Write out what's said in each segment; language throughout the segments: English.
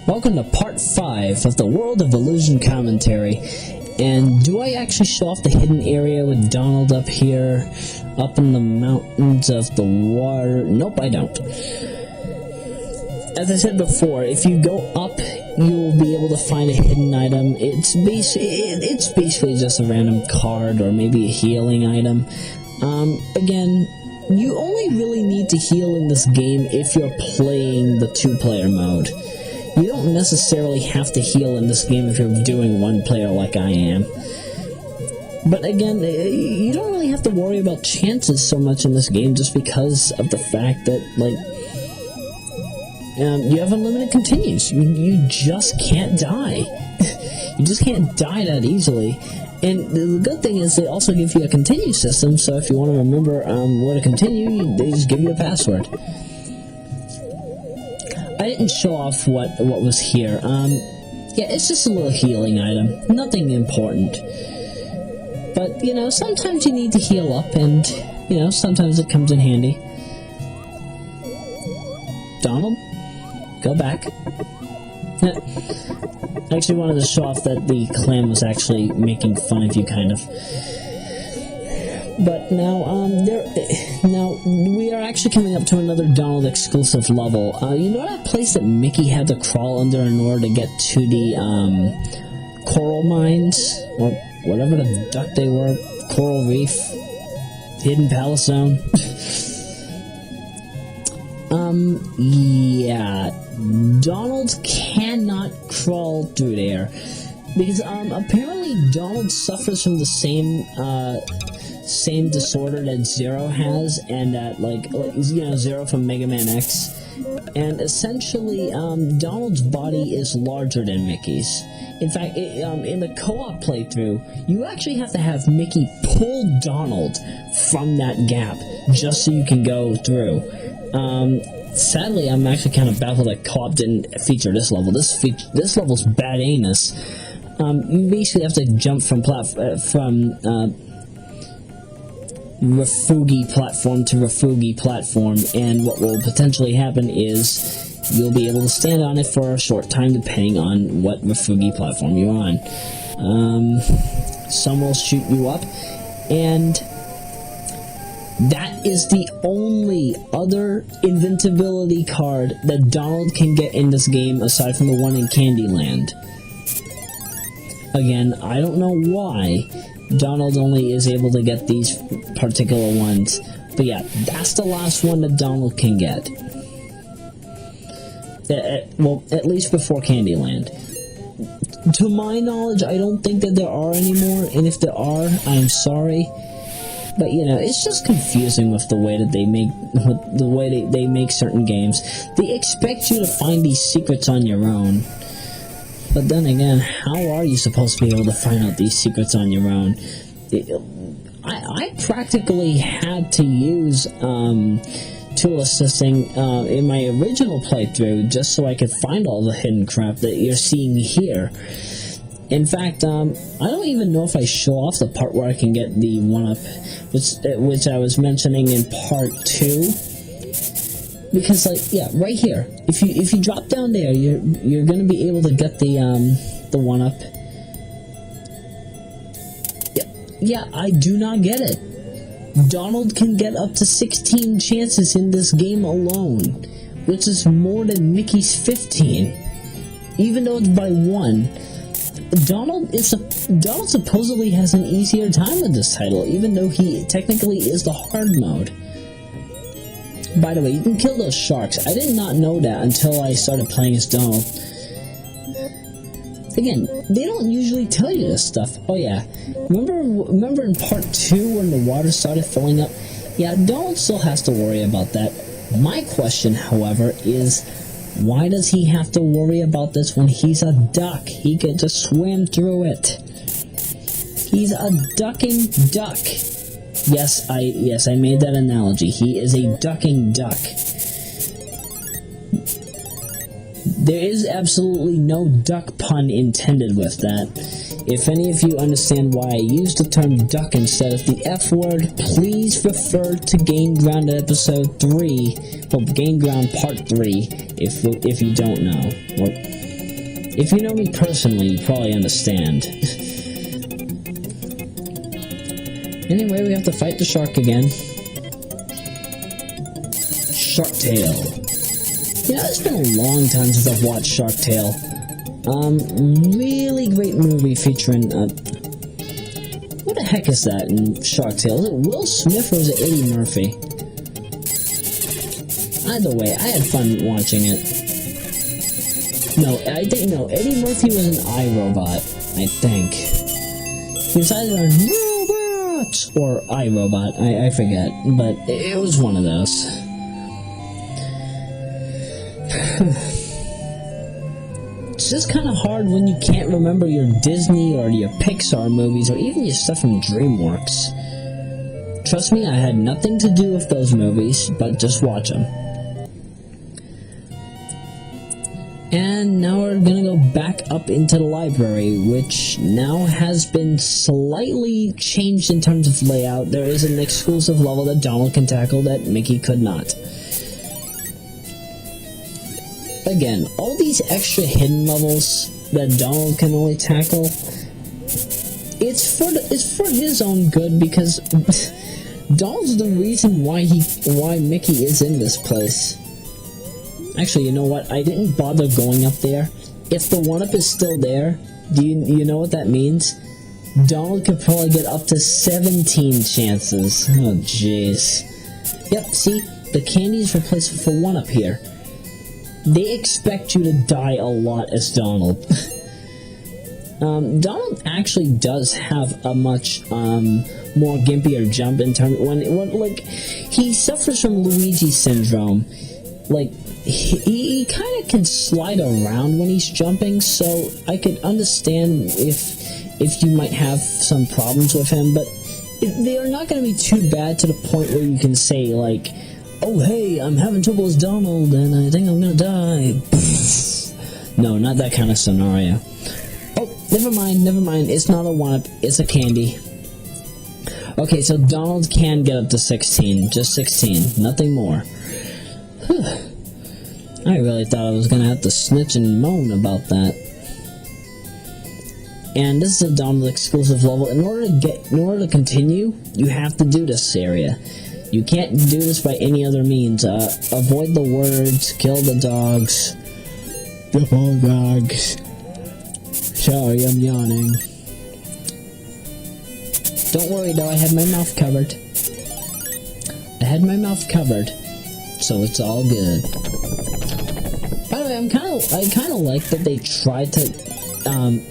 Welcome to part 5 of the World of Illusion commentary. And do I actually show off the hidden area with Donald up here, up in the mountains of the water? Nope, I don't. As I said before, if you go up, you will be able to find a hidden item. It's basically just a random card or maybe a healing item. Again, you only really need to heal in this game if you're playing the 2-player mode. You don't necessarily have to heal in this game if you're doing 1 player like I am. But again, you don't really have to worry about chances so much in this game just because of the fact that, like, you have unlimited continues. You just can't die. You just can't die that easily. And the good thing is they also give you a continue system, so if you want to remember where to continue, they just give you a password. I didn't show off what was here. Yeah, it's just a little healing item. Nothing important. But, you know, sometimes you need to heal up, and, you know, sometimes it comes in handy. Donald? Go back. I actually wanted to show off that the clan was actually making fun of you, kind of. But now, now we are actually coming up to another Donald exclusive level. You know that place that Mickey had to crawl under in order to get to the coral mines, or whatever the duck they were, coral reef, hidden palace zone? Yeah, Donald cannot crawl through there because apparently Donald suffers from the same disorder that Zero has, and that, like you know, Zero from Mega Man X. And essentially, Donald's body is larger than Mickey's. In fact, in the co-op playthrough, you actually have to have Mickey pull Donald from that gap just so you can go through. Sadly, I'm actually kind of baffled that co-op didn't feature this level. This level's bad anus. You basically have to jump from Refugi platform to Refugi platform, and what will potentially happen is you'll be able to stand on it for a short time depending on what Refugi platform you're on. Some will shoot you up, and that is the only other invincibility card that Donald can get in this game aside from the one in Candyland. Again, I don't know why Donald only is able to get these particular ones, but yeah, that's the last one that Donald can get. Well, at least before Candyland. To my knowledge, I don't think that there are anymore, and if there are, I'm sorry. But, you know, it's just confusing with the way that they make certain games. They expect you to find these secrets on your own. But then again, how are you supposed to be able to find out these secrets on your own? I practically had to use tool assisting in my original playthrough just so I could find all the hidden crap that you're seeing here. In fact, I don't even know if I show off the part where I can get the 1-up, which I was mentioning in part 2. Because, like, yeah, right here. If you drop down there, you're gonna be able to get the 1-up. Yeah, I do not get it. Donald can get up to 16 chances in this game alone, which is more than Mickey's 15. Even though it's by 1. Donald supposedly has an easier time with this title, even though he technically is the hard mode. By the way, you can kill those sharks. I did not know that until I started playing as Donald. Again, they don't usually tell you this stuff. Oh yeah, remember in part 2 when the water started filling up? Yeah, Donald still has to worry about that. My question, however, is, why does he have to worry about this when he's a duck? He could just swim through it. He's a ducking duck. Yes, I made that analogy. He is a ducking duck. There is absolutely no duck pun intended with that. If any of you understand why I used the term duck instead of the F word, please refer to Game Ground episode 3, well, Game Ground part 3, if you don't know. Well, If you know me personally, you probably understand. Anyway, we have to fight the shark again. Shark Tale. Yeah, it's been a long time since I've watched Shark Tale. Really great movie featuring, what the heck is that in Shark Tale? Is it Will Smith or is it Eddie Murphy? Either way, I had fun watching it. No, Eddie Murphy was an iRobot, I think. He was either a robot or iRobot, I forget, but it was one of those. It's just kind of hard when you can't remember your Disney or your Pixar movies or even your stuff from DreamWorks. Trust me, I had nothing to do with those movies, but just watch them. And now we're gonna go back up into the library, which now has been slightly changed in terms of layout. There is an exclusive level that Donald can tackle that Mickey could not. Again, all these extra hidden levels that Donald can only tackle, it's for his own good, because Donald's the reason why Mickey is in this place. Actually, you know what? I didn't bother going up there. If the 1-up is still there, do you know what that means? Donald could probably get up to 17 chances. Oh, jeez. Yep, see? The candy's replaced for 1-up here. They expect you to die a lot as Donald. Donald actually does have a much more gimpier jump in terms when like he suffers from Luigi syndrome. Like he kind of can slide around when he's jumping, so I could understand if you might have some problems with him, but they are not going to be too bad to the point where you can say like, oh hey, I'm having trouble as Donald and I think I'm gonna die. No, not that kind of scenario. Oh, never mind, it's not a 1-up, it's a candy. Okay, so Donald can get up to 16, just 16, nothing more. Whew. I really thought I was gonna have to snitch and moan about that. And this is a Donald exclusive level. In order to continue, you have to do this area. You can't do this by any other means. Avoid the words, kill the dogs. The poor dogs. Sorry, I'm yawning. Don't worry though, I had my mouth covered. So it's all good. By the way, I kind of like that they tried to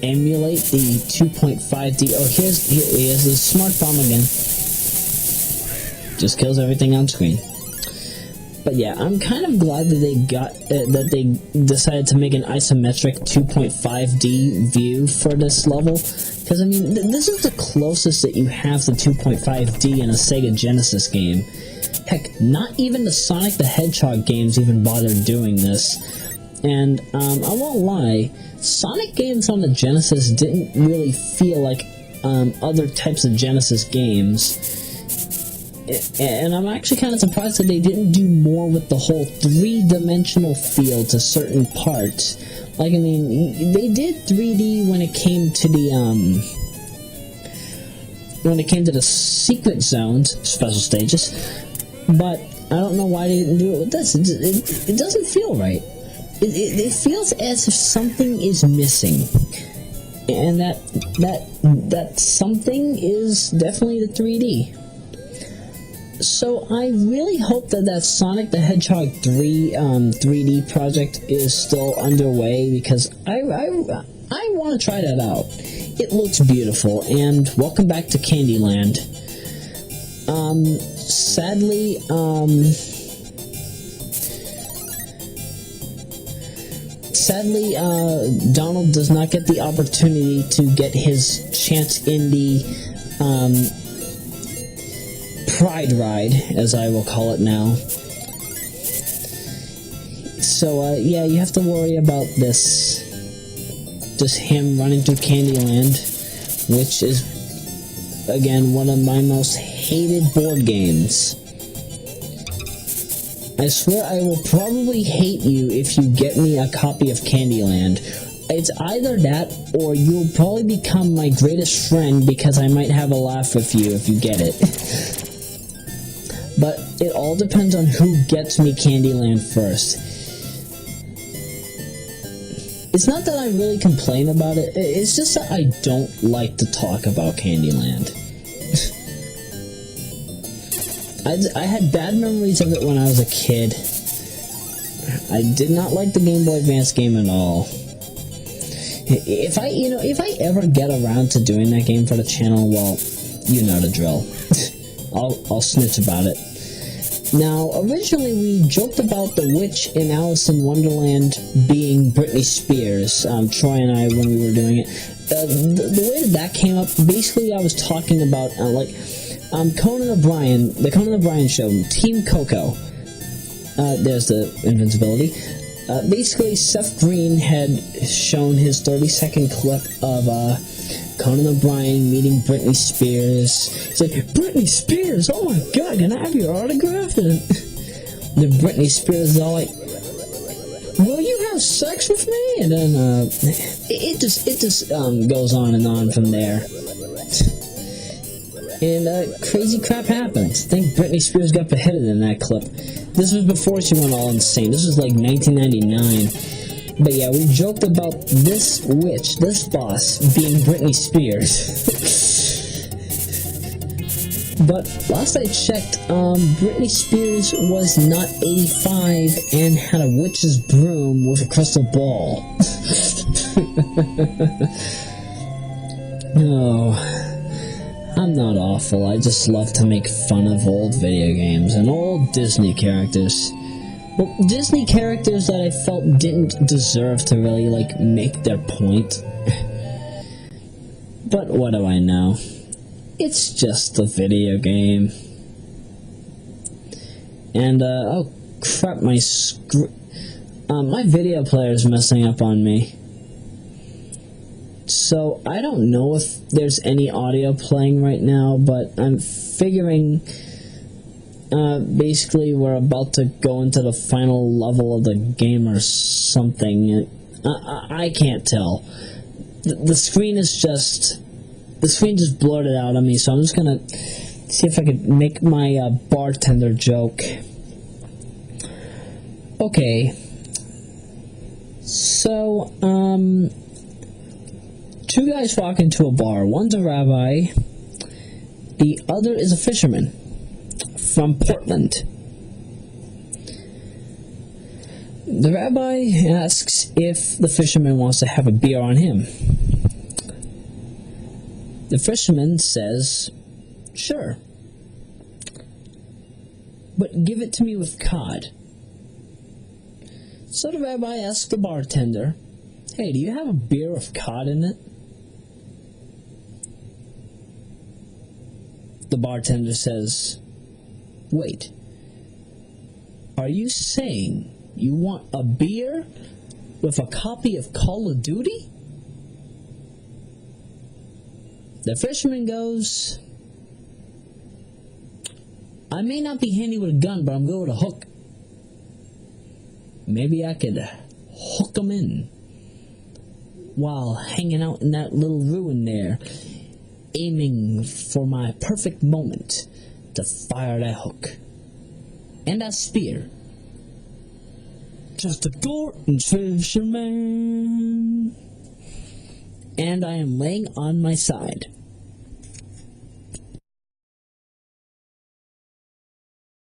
emulate the 2.5D. Oh, here's the smart bomb again. Just kills everything on screen. But yeah, I'm kind of glad that they decided to make an isometric 2.5D view for this level, because I mean this is the closest that you have to 2.5D in a Sega Genesis game. Heck, not even the Sonic the Hedgehog games even bothered doing this. And I won't lie, Sonic games on the Genesis didn't really feel like other types of Genesis games. And I'm actually kind of surprised that they didn't do more with the whole three-dimensional feel to certain parts. Like, I mean, they did 3D when it came to the secret zones, special stages, but I don't know why they didn't do it with this. It doesn't feel right. It feels as if something is missing, and that something is definitely the 3D. So I really hope that Sonic the Hedgehog 3 3D project is still underway, because I want to try that out. It looks beautiful. And welcome back to Candyland. Sadly, Donald does not get the opportunity to get his chance in the Pride Ride, as I will call it now. So, yeah, you have to worry about this. Just him running through Candyland, which is, again, one of my most hated board games. I swear I will probably hate you if you get me a copy of Candyland. It's either that, or you'll probably become my greatest friend because I might have a laugh with you if you get it. But it all depends on who gets me Candyland first. It's not that I really complain about it, it's just that I don't like to talk about Candyland. I had bad memories of it when I was a kid. I did not like the Game Boy Advance game at all. If I ever get around to doing that game for the channel, well, you know the drill. I'll snitch about it. Now, originally we joked about the witch in Alice in Wonderland being Britney Spears, Troy and I, when we were doing it. The way that came up, basically I was talking about, Conan O'Brien, the Conan O'Brien show, Team Coco. There's the invincibility. Basically, Seth Green had shown his 30-second clip of Conan O'Brien meeting Britney Spears. He said, "Britney Spears, oh my god, can I have your autograph?" And the Britney Spears is all like, "Will you have sex with me?" And then it just goes on and on from there. And crazy crap happens. I think Britney Spears got beheaded in that clip. This was before she went all insane. This was like 1999. But yeah, we joked about this witch, this boss, being Britney Spears. But last I checked, Britney Spears was not 85 and had a witch's broom with a crystal ball. No. I'm not awful, I just love to make fun of old video games and old Disney characters. Well, Disney characters that I felt didn't deserve to really, make their point. But what do I know? It's just a video game. And, oh crap, my video player's messing up on me. So, I don't know if there's any audio playing right now, but I'm figuring, basically we're about to go into the final level of the game or something. I can't tell. The screen just blurted out on me, so I'm just gonna see if I could make my, bartender joke. Okay. So, two guys walk into a bar. One's a rabbi. The other is a fisherman from Portland. The rabbi asks if the fisherman wants to have a beer on him. The fisherman says, "Sure, but give it to me with cod." So the rabbi asks the bartender, "Hey, do you have a beer with cod in it?" The bartender says, "Wait, are you saying you want a beer with a copy of Call of Duty?" The fisherman goes, "I may not be handy with a gun, but I'm good with a hook. Maybe I could hook 'em in while hanging out in that little ruin there, aiming for my perfect moment to fire that hook. And that spear. Just a Gorton fisherman. And I am laying on my side."